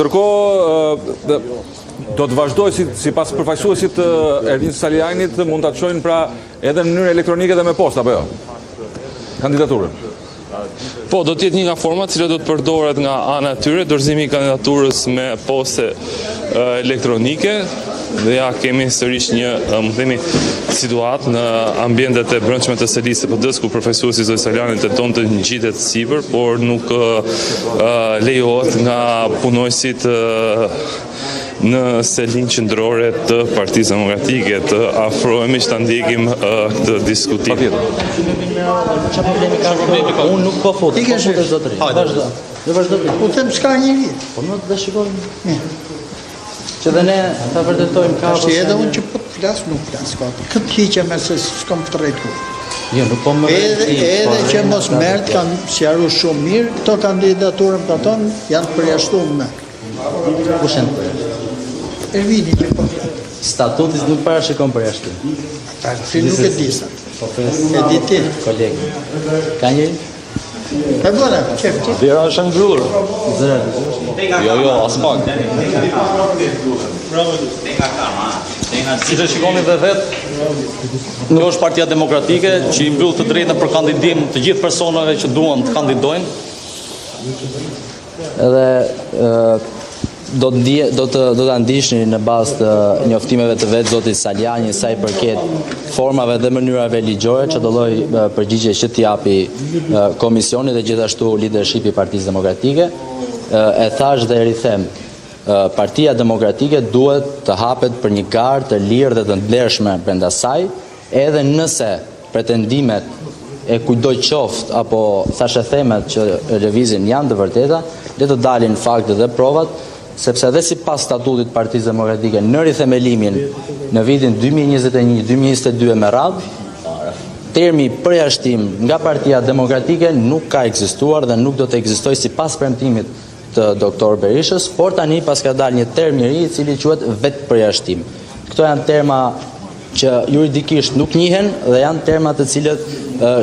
Ndërkohë, do të vazhdoj sipas përfaqësuesit të Ervin Salianit mund ta çojnë pra edhe në mënyrë elektronike dhe me postë apo jo? Kandidaturën. Po, do të jetë një nga format që do të përdoret nga ana e tyre, dorëzimi i kandidaturës me poste elektronike, dhe ja kemi sërish një, më themi, situatë në ambientet e brendshme të selisë së PD-s, ku përfaqësuesi zoti Saliani tenton të ngjitet sipër, por nuk lejohet nga punojësit në selin qendrore të Partisë Demokratike të afrohemi që ta ndjekim këtë diskutim. Çfarë problemi ka? Unë nuk po fut. Ti ke zotëri. Vazhdo. Do vazhdo ti. Po them s'ka njëri. Po nuk do shikojmë. Që dhe ne ta vërtetojmë ka apo edhe unë që po të flas nuk flas ka. Këtë hiqe me se s'kam të drejtuar. Jo, nuk po më edhe që mos merret kanë sqaruar shumë mirë, këto kandidaturën për aton janë përjashtuar me. Kush janë përjashtuar? Ervini që po flas. Statuti nuk parashikon përjashtim. Ti nuk e di sa. Po fes. E di ti, koleg. Ka njëri? E bëra, çef. Dera është mbyllur. Jo, as pak. Si të shikoni dhe vetë, kjo është Partia Demokratike që i mbyll të drejtën për kandidim të gjithë personave që duan të kandidojnë. Edhe do të ndihni në bazë të njoftimeve të vetë zotit Saliani sa i përket formave dhe mënyrave ligjore që do lloj përgjigje që t'i japi komisioni dhe gjithashtu leadershipi i Partisë Demokratike. E thash dhe e rithem, Partia Demokratike duhet të hapet për një garë të lirë dhe të ndershme brenda saj, edhe nëse pretendimet e kujdoj qoftë apo thashë themet që lëvizin janë të vërteta, le të dalin faktet dhe provat, sepse dhe sipas statutit Partisë Demokratike në rithemelimin në vitin 2021-2022 me radhë, termi përjashtim nga Partia Demokratike nuk ka ekzistuar dhe nuk do të ekzistojë sipas premtimit të doktor Berishës, por tani pas ka dalë një term i ri i cili quhet vetë përjashtim. Këto janë terma që juridikisht nuk njihen dhe janë terma të cilët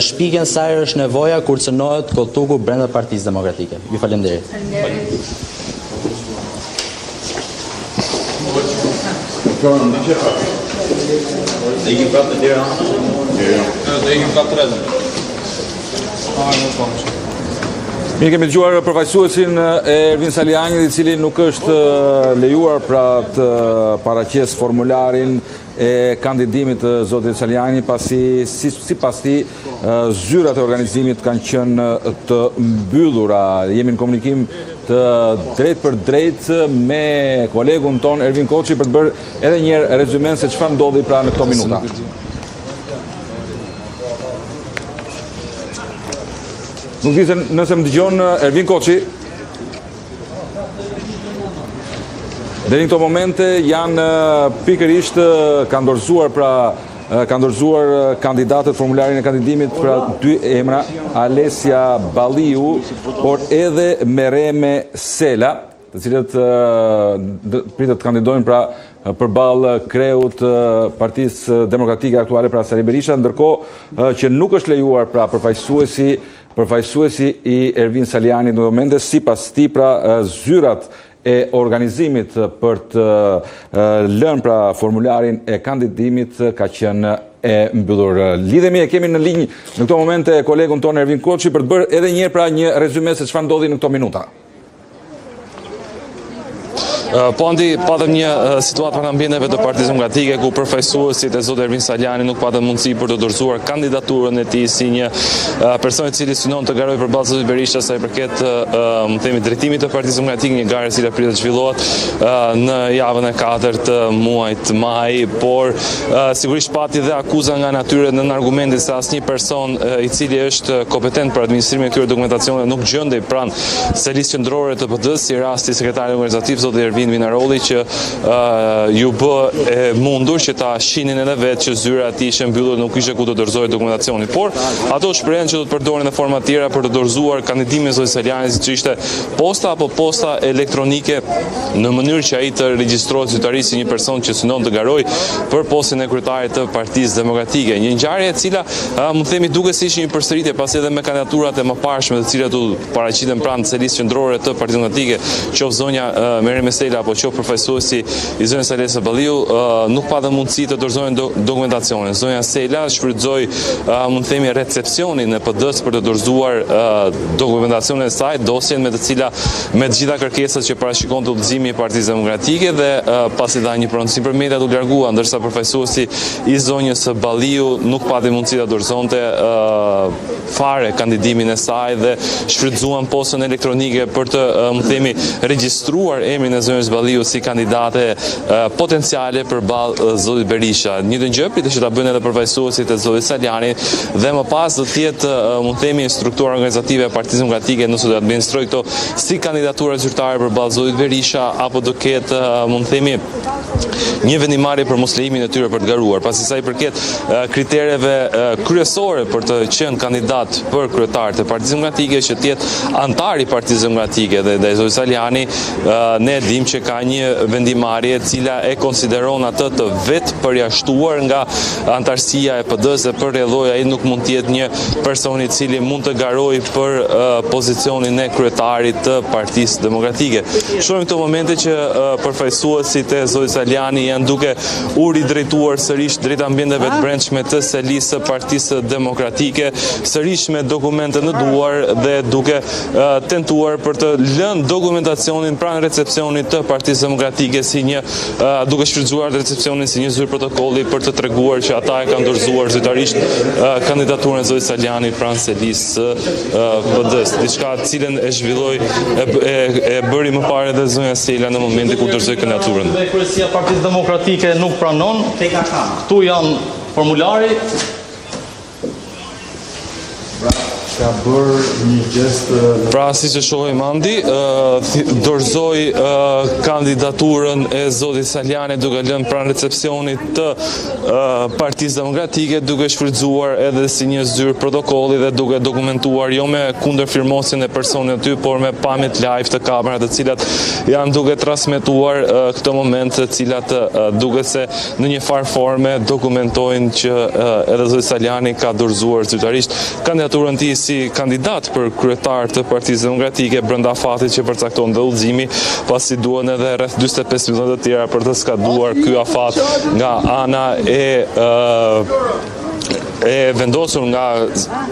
shpiken sa herë është nevoja kur cënohet kotuku brenda Partisë Demokratike. Ju falenderoj. Dhe i prapë të dera. Dhe i prapë të redën. Mi kemi dëgjuar përfaqësuesin Ervin Saliani, i cili nuk është lejuar pra të paraqes formularin e kandidimit të zotit Saliani, pasi sipas tij zyrat e organizimit kanë qenë të mbyllura. Jemi në komunikim të drejt për drejt me kolegun ton Ervin Koçi për të bërë edhe një rezumen se çfarë ndodhi pra në këto minuta. Nuk di se nëse më dëgjon Ervin Koçi. Deri në këto momente janë pikërisht kanë dorëzuar kandidatët formularin e kandidimit për dy emra, Alesia Balliu, por edhe Mereme Sela, të cilët pritet të kandidojnë pra përballë kreut Partisë Demokratike aktuale pra Sali Berisha, ndërkohë që nuk është lejuar pra përfaqësuesi i Ervin Saliani në momente, sipas tij pra zyrat e organizimit për të lënë pra formularin e kandidimit ka qenë e mbyllur. Lidhemi e kemi në linjë në këto momente kolegun ton Ervin Koçi për të bërë edhe një pra një rezume se çfarë ndodhi në këto minuta. Po andi patëm një situatë në ambienteve të Partisë Demokratike ku përfaqësuesit e zotit Ervin Saliani nuk patën mundësi për të dorëzuar kandidaturën e tij si një person i cili synon të garojë përballë zotit Berisha sa i përket më themi drejtimit të Partisë Demokratike, një garë e cila pritet të zhvillohet në javën e 4 të muajit maj, por sigurisht pati dhe akuza nga natyre në argumentin se asnjë person i cili është kompetent për administrimin e këtyre dokumentacioneve nuk gjendej pranë selisë qendrore të PD-s, si rasti sekretari organizativ zoti Ervin Vinarolli që ju bë e mundur që ta shihnin edhe vetë që zyra e tij ishte mbyllur, nuk ishte ku të dorëzojë dokumentacionin, por ato shprehen që do të përdorin në forma tjera për të dorëzuar kandidimin e Zotit Saliani, siç ishte posta apo posta elektronike, në mënyrë që ai të regjistrohet zyrtarisht si një person që synon të garojë për postën e kryetarit të Partisë Demokratike. Një ngjarje e cila mund të themi duket si ishte një përsëritje pasi edhe me kandidaturat e mëparshme të cilat u paraqiten pranë të listë qendrore të Partisë Demokratike, qoftë zonja Merim Mesela apo qoftë përfaqësuesi i zonës Alesa Balliu, nuk patën mundësi të dorëzohen dokumentacionin. Zonja Sela shfrytëzoi mund të themi recepcionin e PD-s për të dorëzuar dokumentacionin e saj, dosjen me të gjitha kërkesat që parashikonte udhëzimi i Partisë Demokratike dhe pasi dha një pronësi për mediat u largua, ndërsa përfaqësuesi i zonjës së Balliu nuk pati mundësi ta dorëzonte fare kandidimin e saj dhe shfrytëzuan postën elektronike për të më themi regjistruar emrin e zonjës Balliu si kandidate potenciale përballë zotit Berisha. Njëjtën gjë pritet që ta bëjnë edhe përfaqësuesit e zotit Saliani dhe më pas do të jetë mund të themi struktura organizative e Partisë Demokratike nëse do të administrojë këto si kandidatura zyrtare përballë zotit Berisha apo do ketë mund të themi një vendimarrje për mos lejimin e tyre për të garuar, pasi sa i përket kritereve kryesore për të qenë kandidat për kryetar të Partisë Demokratike që të jetë antar i Partisë Demokratike dhe zoti Saliani, ne dim që ka një vendimarrje e cila e konsideron atë të vetë përjashtuar nga antarësia e PD-s dhe për rrjedhoj ai nuk mund të jetë një person i cili mund të garojë për pozicionin e kryetarit të Partisë Demokratike. Shohim këto momente që përfaqësuesit e zotit Saliani janë duke u ridrejtuar sërish drejt ambienteve të brendshme të selisë së Partisë Demokratike, sërish me dokumente në duar dhe duke tentuar për të lënë dokumentacionin pranë recepcionit të Partisë Demokratike si një duke shfrytzuar recepcionin si një zyrë protokolli për të treguar që ata e kanë dorëzuar zyrtarisht kandidaturën e zotit Saliani pranë selisë së PD-s, diçka të cilën e zhvilloi e bëri më parë edhe zonja Sela në momentin kur dorëzoi kandidaturën. Kryesia e Partisë Demokratike nuk pranon. Këtu janë formulari. Ka bërë një gest. Pra, si që shohim Andi, dorëzoi kandidaturën e zotit Saliani duke lënë pranë recepcionit të Partisë Demokratike, duke shfrytzuar edhe si një zyrë protokolli dhe duke dokumentuar jo me kundërfirmosjen e personit aty, por me pamjet live të kamerat të cilat janë duke transmetuar këto moment të cilat duket se në një farë forme dokumentojnë që edhe zoti Saliani ka dorëzuar zyrtarisht kandidaturën tij si kandidat për kryetar të Partisë Demokratike brenda fatit që përcakton dhe udhëzimi, pasi duhen edhe rreth 45 minuta të tjera për të skaduar ky afat nga ana e vendosur nga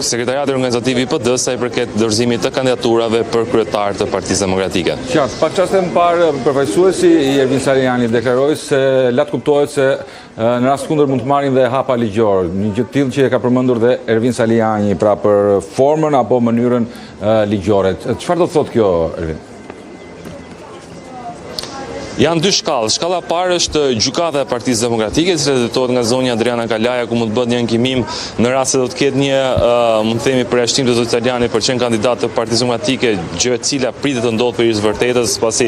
Sekretariati Organizativ i PD-s sa i përket dorëzimit të kandidaturave për kryetar të Partisë Demokratike. Qartë, pak çaste më parë përfaqësuesi i Ervin Saliani deklaroi se le të kuptohet se në rast kundër mund të marrin dhe hapa ligjor. Një gjë të tillë që e ka përmendur dhe Ervin Saliani pra për formën apo mënyrën ligjore. Çfarë do të thotë kjo, Ervin? Janë dy shkallë. Shkalla e parë është gjykata e Partisë Demokratike, e cila drejtohet nga zonja Adriana Kalaja, ku mund të bëhet një ankimim në rast se do të ketë një, mund të themi, përjashtim të zotit Saliani për qenë kandidat të Partisë Demokratike, gjë e cila pritet të ndodhë për së vërtetës, pasi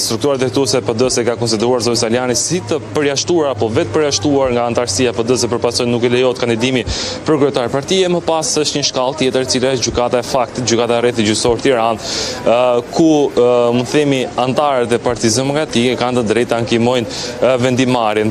struktura drejtuese e PD-s e ka konsideruar zotin Saliani si të përjashtuar apo vetë përjashtuar nga antarësia e PD-s dhe përpasoj nuk i lejohet kandidimi për kryetar partie. Më pas është një shkallë tjetër, e cila është gjykata e faktit, gjykata e rrethit gjyqësor Tiranë, ku mund të themi antarët e Partisë Demokratike kanë të drejtë ankimojnë vendimarrjen.